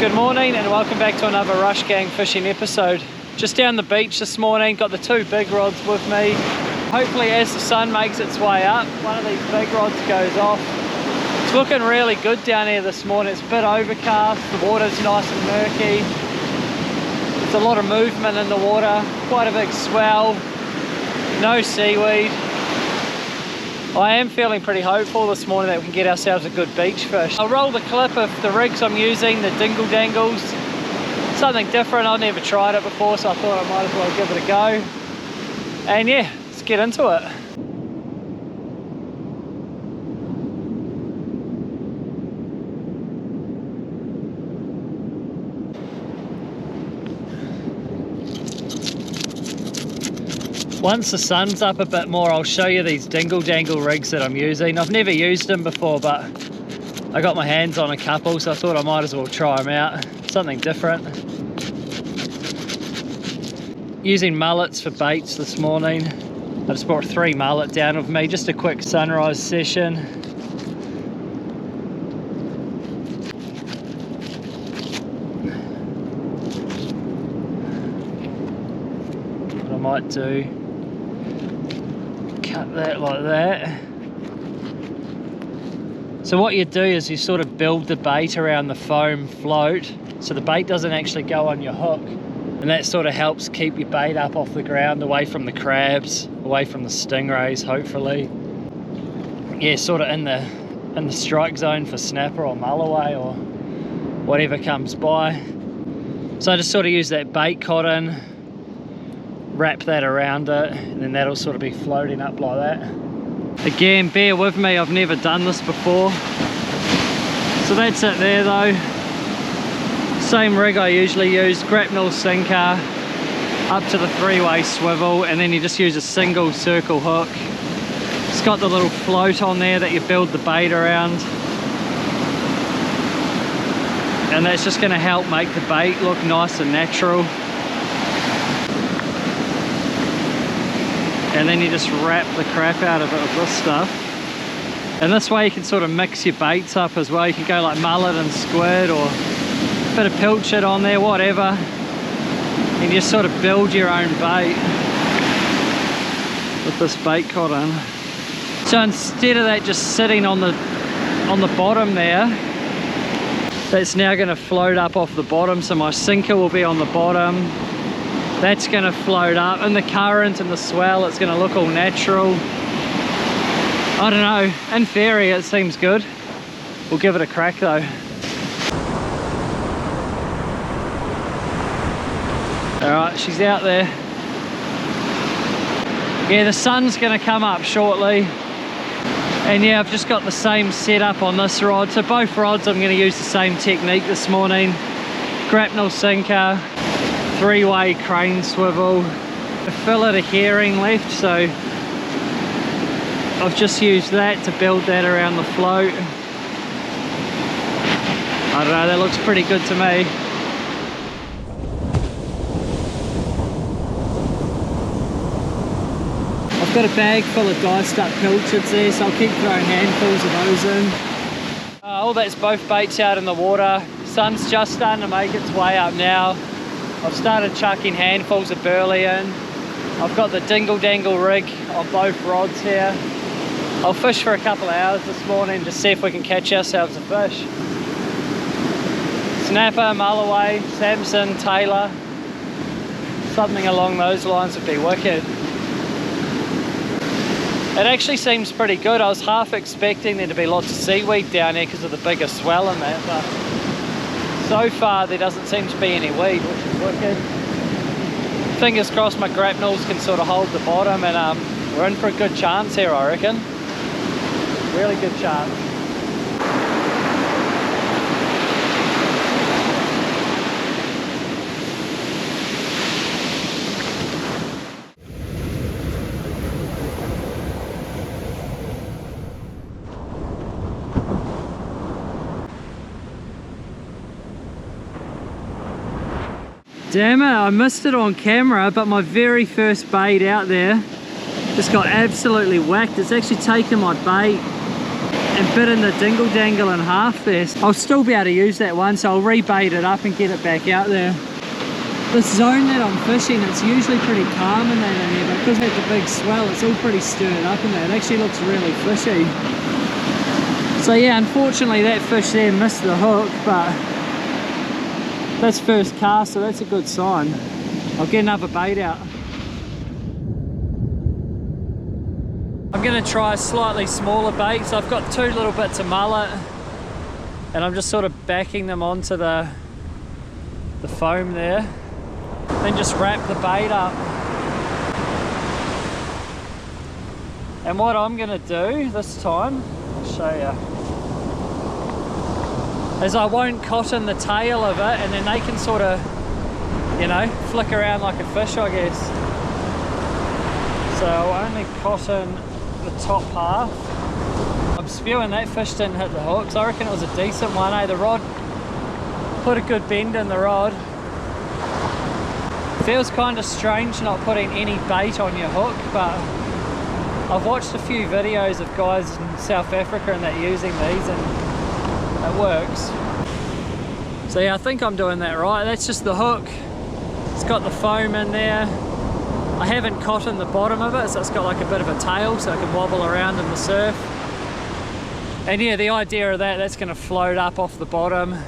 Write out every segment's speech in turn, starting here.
Good morning and welcome back to another Rush Gang fishing episode. Just down the beach this morning, got the two big rods with me. Hopefully as the sun makes its way up, one of these big rods goes off. It's looking really good down here this morning. It's a bit overcast, the water's nice and murky. There's a lot of movement in the water, quite a big swell, no seaweed. I am feeling pretty hopeful this morning that we can get ourselves a good beach fish. I'll roll the clip of the rigs I'm using, the dingle dangles. Something different, I've never tried it before, so I thought I might as well give it a go. And yeah, let's get into it. Once the sun's up a bit more, I'll show you these dingle dangle rigs that I'm using. I've never used them before, but I got my hands on a couple, so I thought I might as well try them out. Something different. Using mullets for baits this morning. I just brought 3 mullet down with me, just a quick sunrise session. What I might do, cut that like that. So what you do is you sort of build the bait around the foam float so the bait doesn't actually go on your hook, and that sort of helps keep your bait up off the ground, away from the crabs, away from the stingrays hopefully. Yeah, sort of in the strike zone for snapper or mulloway or whatever comes by. So I just sort of use that bait cotton, wrap that around it, and then that'll sort of be floating up like that. Again, bear with me, I've never done this before. So that's it there though. Same rig I usually use, grapnel sinker, up to the 3-way swivel, and then you just use a single circle hook. It's got the little float on there that you build the bait around. And that's just going to help make the bait look nice and natural. And then you just wrap the crap out of it with this stuff. And this way you can sort of mix your baits up as well. You can go like mullet and squid, or a bit of pilchard on there, whatever. And you just sort of build your own bait with this bait cotton. So instead of that just sitting on the bottom there, that's now going to float up off the bottom. So my sinker will be on the bottom. That's going to float up in the current and the swell. It's going to look all natural. I don't know, in theory it seems good. We'll give it a crack though. Alright, she's out there. Yeah, the sun's going to come up shortly. And yeah, I've just got the same setup on this rod. So both rods I'm going to use the same technique this morning. Grapnel sinker, 3-way crane swivel, a fillet of herring left, so I've just used that to build that around the float. I don't know, that looks pretty good to me. I've got a bag full of diced up pilchards there, so I'll keep throwing handfuls of those in. All that's both baits out in the water. Sun's just starting to make its way up now. I've started chucking handfuls of burley in. I've got the dingle dangle rig on both rods here. I'll fish for a couple of hours this morning to see if we can catch ourselves a fish. Snapper, mulloway, Samson, Taylor, something along those lines would be wicked. It actually seems pretty good. I was half expecting there to be lots of seaweed down here because of the bigger swell and that, but so far there doesn't seem to be any weed, which is wicked. Fingers crossed my grapnels can sort of hold the bottom, and we're in for a good chance here, I reckon. Really good chance. Damn it, I missed it on camera, but my very first bait out there just got absolutely whacked. It's actually taken my bait and bitten the dingle dangle in half there. I'll still be able to use that one, so I'll rebait it up and get it back out there. This zone that I'm fishing, it's usually pretty calm in that in here, but because we had the big swell, it's all pretty stirred up in there. It actually looks really fishy. So yeah, unfortunately that fish there missed the hook, but that's first cast, so that's a good sign. I'll get another bait out. I'm going to try a slightly smaller bait, so I've got 2 little bits of mullet and I'm just sort of backing them onto the foam there. Then just wrap the bait up. And what I'm going to do this time, I'll show you, is I won't cotton the tail of it, and then they can sort of, you know, flick around like a fish, I guess. So I'll only cotton the top half. I'm spewing that fish didn't hit the hook, so I reckon it was a decent one, eh? The rod put a good bend in the rod. Feels kind of strange not putting any bait on your hook, but I've watched a few videos of guys in South Africa and that using these, and it works. So yeah, I think I'm doing that right. That's just the hook. It's got the foam in there. I haven't cottoned the bottom of it, so it's got like a bit of a tail so it can wobble around in the surf. And yeah, the idea of that's going to float up off the bottom,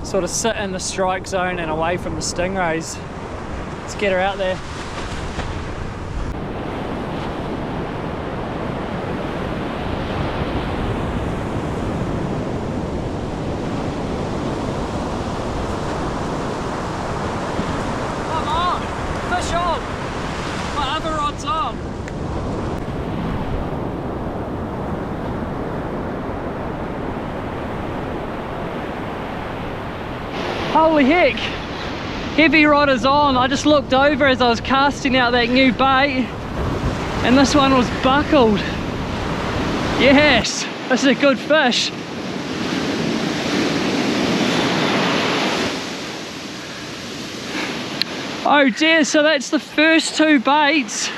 sort of sit in the strike zone and away from the stingrays. Let's get her out there. Come on, fish on. My other rod's on. Holy heck, heavy rod is on. I just looked over as I was casting out that new bait and this one was buckled. Yes, this is a good fish. Oh dear, so that's the first 2 baits.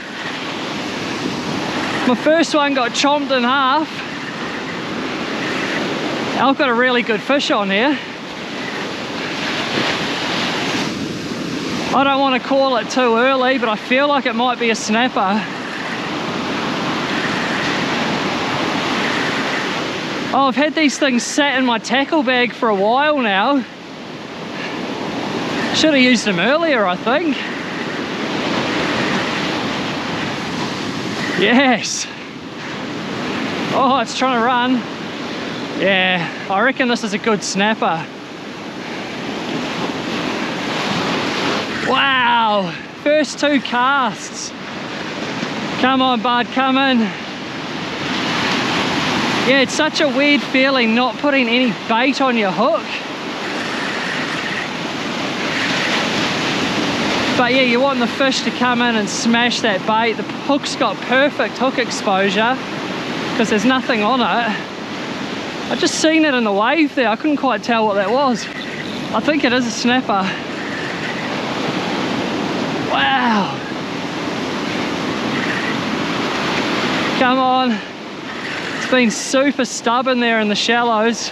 My first one got chomped in half. I've got a really good fish on here. I don't want to call it too early, but I feel like it might be a snapper. Oh, I've had these things sat in my tackle bag for a while now. Should have used them earlier, I think. Yes. Oh, it's trying to run. Yeah, I reckon this is a good snapper. Wow, first 2 casts. Come on, bud, come in. Yeah, it's such a weird feeling not putting any bait on your hook. But yeah, you want the fish to come in and smash that bait. The hook's got perfect hook exposure because there's nothing on it. I just seen it in the wave there. I couldn't quite tell what that was. I think it is a snapper. Wow. Come on. It's been super stubborn there in the shallows.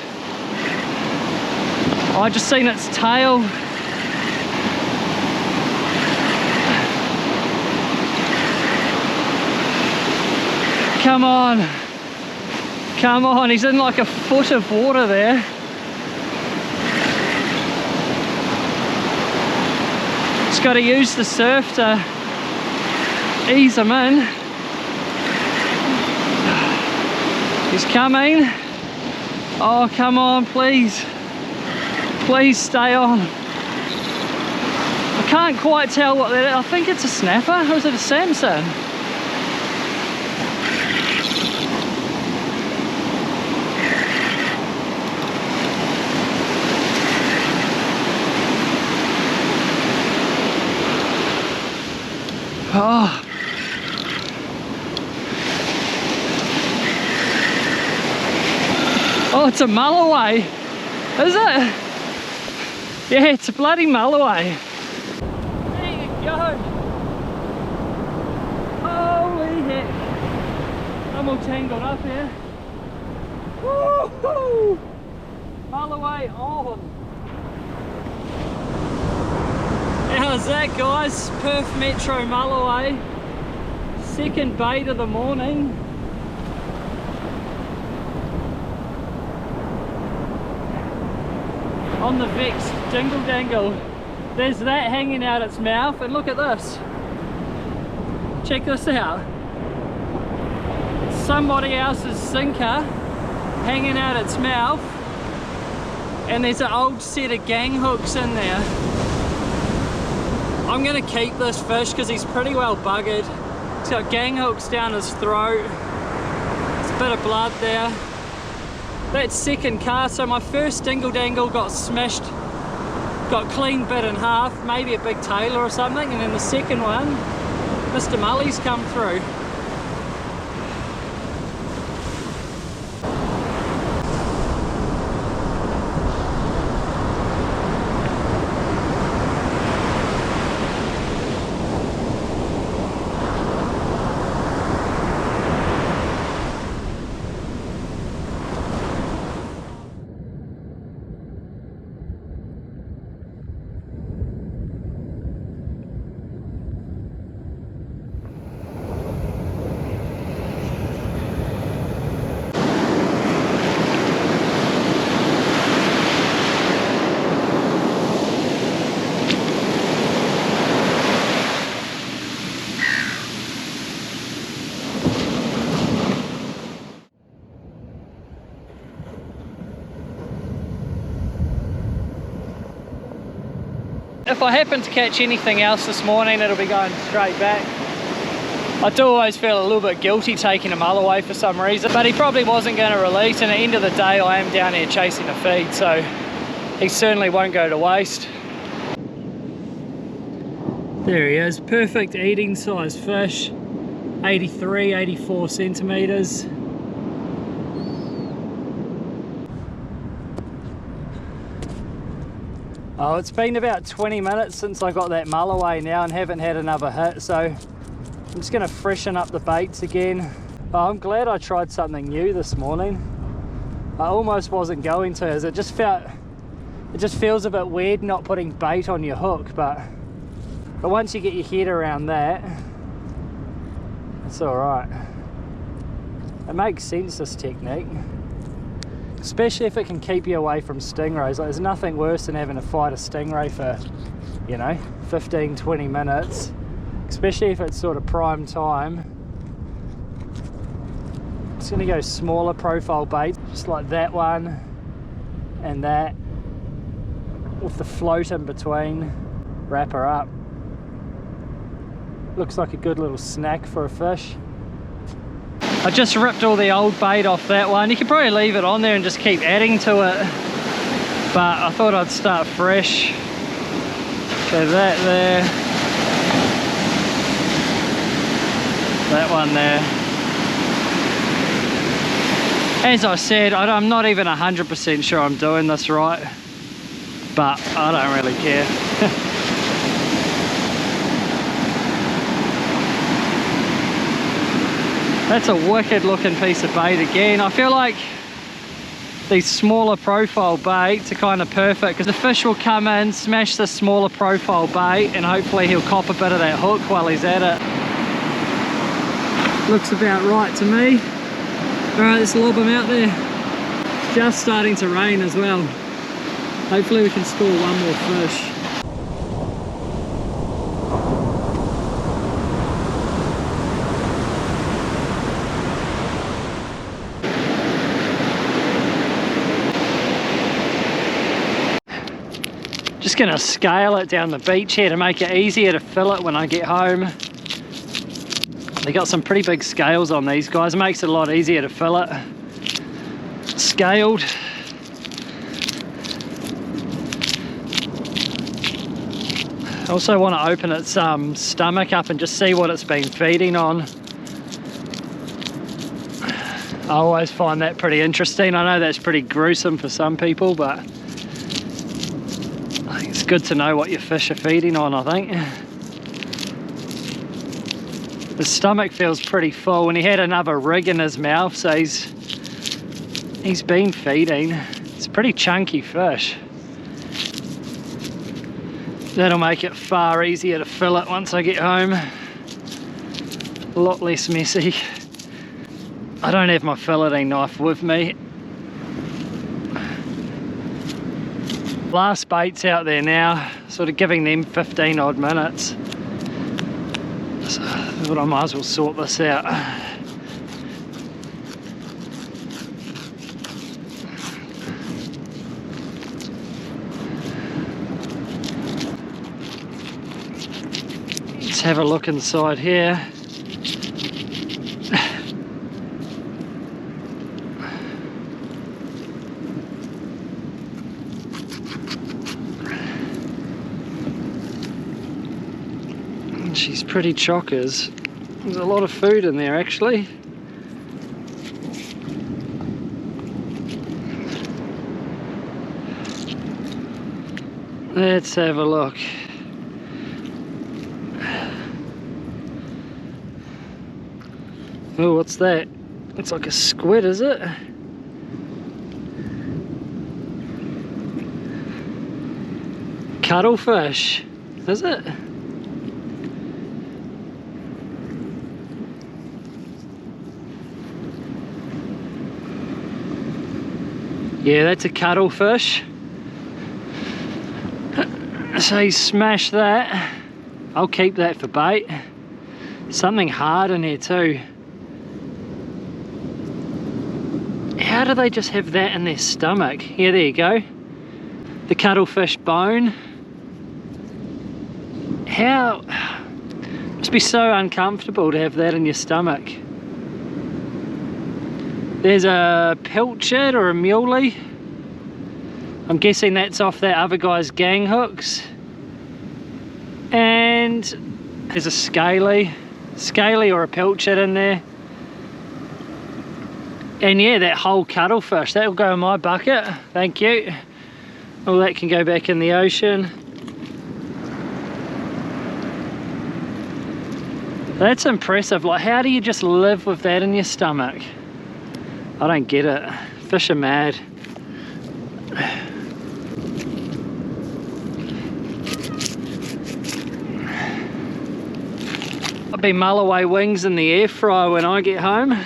Oh, I just seen its tail. Come on. Come on, he's in like a foot of water there. Just got to use the surf to ease him in. He's coming. Oh, come on, please. Please stay on. I can't quite tell what that is. I think it's a snapper, or is it a Samson? Oh. Oh, it's a Mulloway. Is it? Yeah, it's a bloody Mulloway. There you go. Holy heck. I'm all tangled up here. Woohoo! Mulloway on! How's that, guys? Perth Metro Mulloway. Second bait of the morning. On the vexed dingle dangle. There's that hanging out its mouth, and look at this. Check this out. Somebody else's sinker hanging out its mouth, and there's an old set of gang hooks in there. I'm gonna keep this fish because he's pretty well buggered. He's got gang hooks down his throat. There's a bit of blood there. That's second cast, so my first dingle dangle got smashed, got clean bit in half, maybe a big tailor or something, and then the second one, Mr. Mully's come through. If I happen to catch anything else this morning, it'll be going straight back. I do always feel a little bit guilty taking him away for some reason, but he probably wasn't going to release, and at the end of the day I am down here chasing a feed, so he certainly won't go to waste. There he is, perfect eating size fish, 83, 84 centimetres. Oh, it's been about 20 minutes since I got that Mulloway now and haven't had another hit, so I'm just going to freshen up the baits again. Oh, I'm glad I tried something new this morning. I almost wasn't going to, as it just feels a bit weird not putting bait on your hook, but once you get your head around that, it's alright. It makes sense, this technique. Especially if it can keep you away from stingrays. Like, there's nothing worse than having to fight a stingray for, you know, 15, 20 minutes. Especially if it's sort of prime time. Just gonna go smaller profile bait, just like that one and that, with the float in between. Wrap her up. Looks like a good little snack for a fish. I just ripped all the old bait off that one. You could probably leave it on there and just keep adding to it, but I thought I'd start fresh. So that there, that one there. As I said, I'm not even 100% sure I'm doing this right, but I don't really care. That's a wicked looking piece of bait again. I feel like these smaller profile baits are kind of perfect because the fish will come in, smash the smaller profile bait, and hopefully he'll cop a bit of that hook while he's at it. Looks about right to me. Alright, let's lob him out there. It's just starting to rain as well. Hopefully we can score one more fish. Just gonna scale it down the beach here to make it easier to fill it when I get home. They got some pretty big scales on these guys. It makes it a lot easier to fill it. Scaled. I also want to open its stomach up and just see what it's been feeding on. I always find that pretty interesting. I know that's pretty gruesome for some people, but it's good to know what your fish are feeding on, I think. The stomach feels pretty full, and he had another rig in his mouth, so he's He's been feeding. It's a pretty chunky fish. That'll make it far easier to fillet once I get home. A lot less messy. I don't have my filleting knife with me. Last bait's out there now, sort of giving them 15 odd minutes. So I thought I might as well sort this out. Let's have a look inside here. She's pretty chockers. There's a lot of food in there actually. Let's have a look. Oh, what's that? It's like a squid, is it? Cuttlefish, is it? Yeah, that's a cuttlefish. So you smash that. I'll keep that for bait. Something hard in here too. How do they just have that in their stomach? Yeah, there you go. The cuttlefish bone. How? Must be so uncomfortable to have that in your stomach. There's a pilchard or a muley. I'm guessing that's off that other guy's gang hooks. And there's a scaly or a pilchard in there. And yeah, that whole cuttlefish, that'll go in my bucket, thank you. All that can go back in the ocean. That's impressive. Like, how do you just live with that in your stomach? I don't get it. Fish are mad. I'll be Mulloway wings in the air fryer when I get home.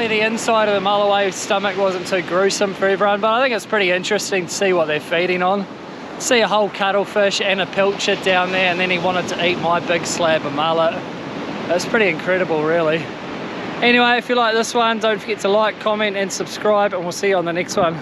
The inside of the Mulloway stomach wasn't too gruesome for everyone, but I think it's pretty interesting to see what they're feeding on. See a whole cuttlefish and a pilchard down there, and then he wanted to eat my big slab of mullet. That's pretty incredible, really. Anyway, if you like this one, don't forget to like, comment and subscribe, and we'll see you on the next one.